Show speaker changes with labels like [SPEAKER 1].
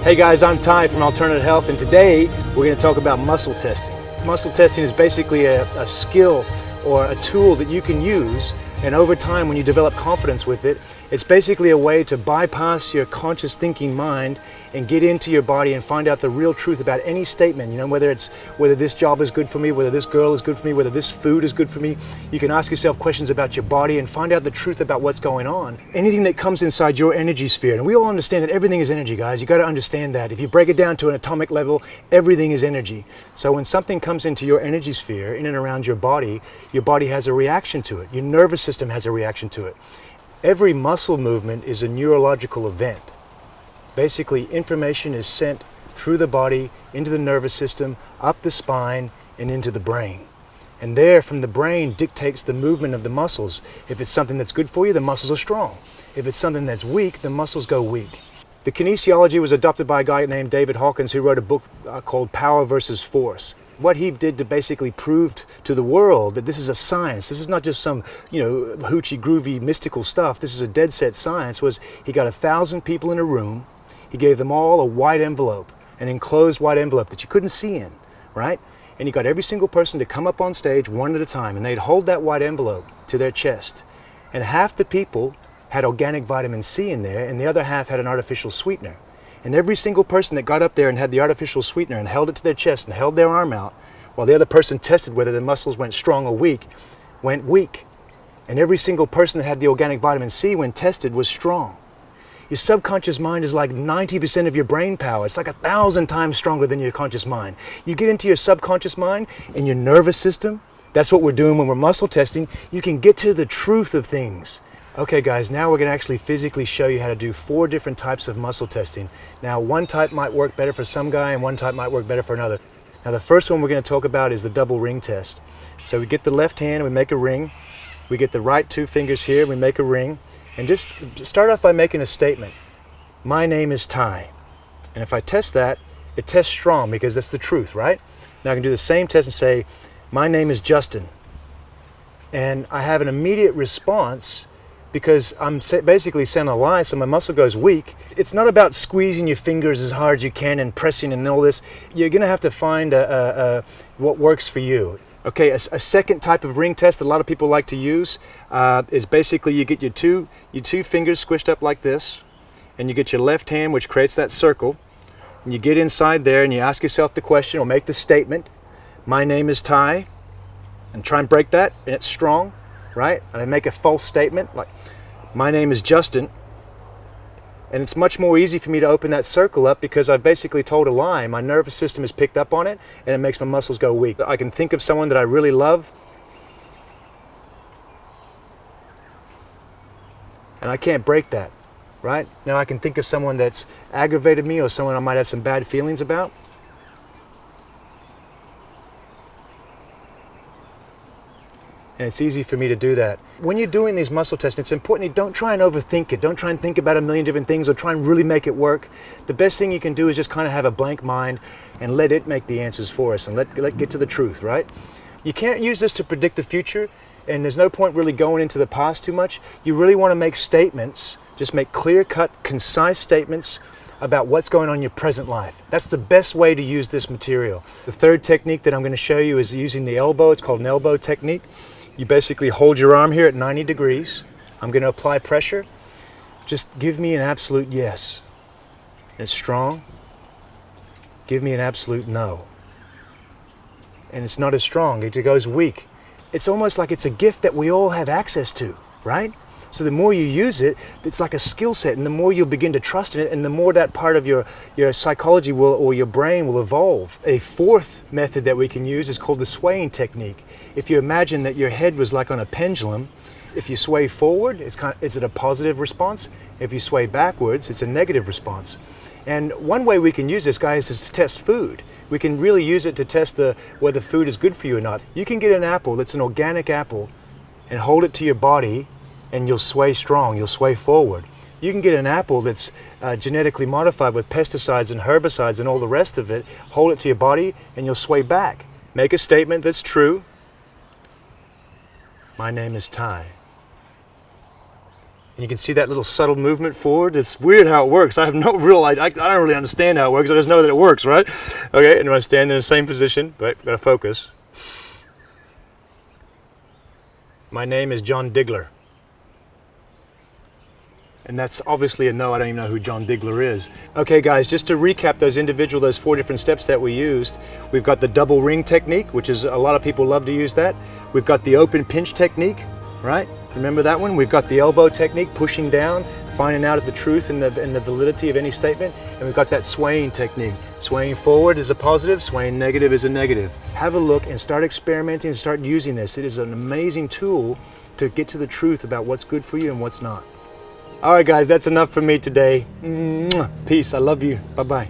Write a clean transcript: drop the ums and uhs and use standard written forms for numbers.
[SPEAKER 1] Hey guys, I'm Ty from Alternative Health, and today we're going to talk about muscle testing. Muscle testing is basically a skill or a tool that you can use, and over time when you develop confidence with it, it's basically a way to bypass your conscious thinking mind and get into your body and find out the real truth about any statement. You know, whether this job is good for me, whether this girl is good for me, whether this food is good for me. You can ask yourself questions about your body and find out the truth about what's going on. Anything that comes inside your energy sphere, and we all understand that everything is energy, guys. You got to understand that. If you break it down to an atomic level, everything is energy. So when something comes into your energy sphere, in and around your body has a reaction to it. Your nervous system has a reaction to it. Every muscle movement is a neurological event. Basically, information is sent through the body, into the nervous system, up the spine, and into the brain. And there, from the brain, dictates the movement of the muscles. If it's something that's good for you, the muscles are strong. If it's something that's weak, the muscles go weak. The kinesiology was adopted by a guy named David Hawkins, who wrote a book called Power versus Force. What he did to basically prove to the world that this is a science, this is not just some, hoochie groovy mystical stuff, this is a dead set science, was he got 1,000 people in a room, he gave them all a white envelope, an enclosed white envelope that you couldn't see in, right? And he got every single person to come up on stage one at a time, and they'd hold that white envelope to their chest. And half the people had organic vitamin C in there, and the other half had an artificial sweetener. And every single person that got up there and had the artificial sweetener and held it to their chest and held their arm out, while the other person tested whether the muscles went strong or weak, went weak. And every single person that had the organic vitamin C when tested was strong. Your subconscious mind is like 90% of your brain power. It's like 1,000 times stronger than your conscious mind. You get into your subconscious mind and your nervous system, that's what we're doing when we're muscle testing. You can get to the truth of things. Okay guys, now we're going to actually physically show you how to do 4 different types of muscle testing. Now one type might work better for some guy and one type might work better for another. Now the first one we're going to talk about is the double ring test. So we get the left hand, we make a ring. We get the right 2 fingers here, we make a ring. And just start off by making a statement. My name is Ty. And if I test that, it tests strong because that's the truth, right? Now I can do the same test and say, my name is Justin. And I have an immediate response because I'm basically saying a lie, so my muscle goes weak. It's not about squeezing your fingers as hard as you can and pressing and all this. You're gonna have to find what works for you. Okay, a second type of ring test that a lot of people like to use is basically you get your two fingers squished up like this, and you get your left hand, which creates that circle, and you get inside there and you ask yourself the question or make the statement, my name is Ty, and try and break that, and it's strong. Right? And I make a false statement like, my name is Justin, and it's much more easy for me to open that circle up because I've basically told a lie. My nervous system has picked up on it, and it makes my muscles go weak. I can think of someone that I really love, and I can't break that, right? Now I can think of someone that's aggravated me or someone I might have some bad feelings about. And it's easy for me to do that. When you're doing these muscle tests, it's important you don't try and overthink it. Don't try and think about a million different things or try and really make it work. The best thing you can do is just kind of have a blank mind and let it make the answers for us and let get to the truth, right? You can't use this to predict the future, and there's no point really going into the past too much. You really want to make statements, just make clear-cut, concise statements about what's going on in your present life. That's the best way to use this material. The third technique that I'm going to show you is using the elbow. It's called an elbow technique. You basically hold your arm here at 90 degrees. I'm going to apply pressure. Just give me an absolute yes. And it's strong. Give me an absolute no. And it's not as strong. It goes weak. It's almost like it's a gift that we all have access to, right? So the more you use it, it's like a skill set, and the more you'll begin to trust in it, and the more that part of your psychology or your brain will evolve. A fourth method that we can use is called the swaying technique. If you imagine that your head was like on a pendulum, if you sway forward, is it a positive response? If you sway backwards, it's a negative response. And one way we can use this, guys, is to test food. We can really use it to test whether food is good for you or not. You can get an apple that's an organic apple and hold it to your body, and you'll sway strong, you'll sway forward. You can get an apple that's genetically modified with pesticides and herbicides and all the rest of it, hold it to your body, and you'll sway back. Make a statement that's true. My name is Ty. And you can see that little subtle movement forward. It's weird how it works. I have no real idea. I don't really understand how it works. I just know that it works, right? Okay, and I stand in the same position, but gotta focus. My name is John Digler. And that's obviously a no. I don't even know who John Digler is. Okay guys, just to recap those 4 different steps that we used. We've got the double ring technique, which is a lot of people love to use that. We've got the open pinch technique, right? Remember that one? We've got the elbow technique, pushing down, finding out the truth and the validity of any statement. And we've got that swaying technique. Swaying forward is a positive, swaying negative is a negative. Have a look and start experimenting and start using this. It is an amazing tool to get to the truth about what's good for you and what's not. All right guys, that's enough for me today. Peace, I love you, bye-bye.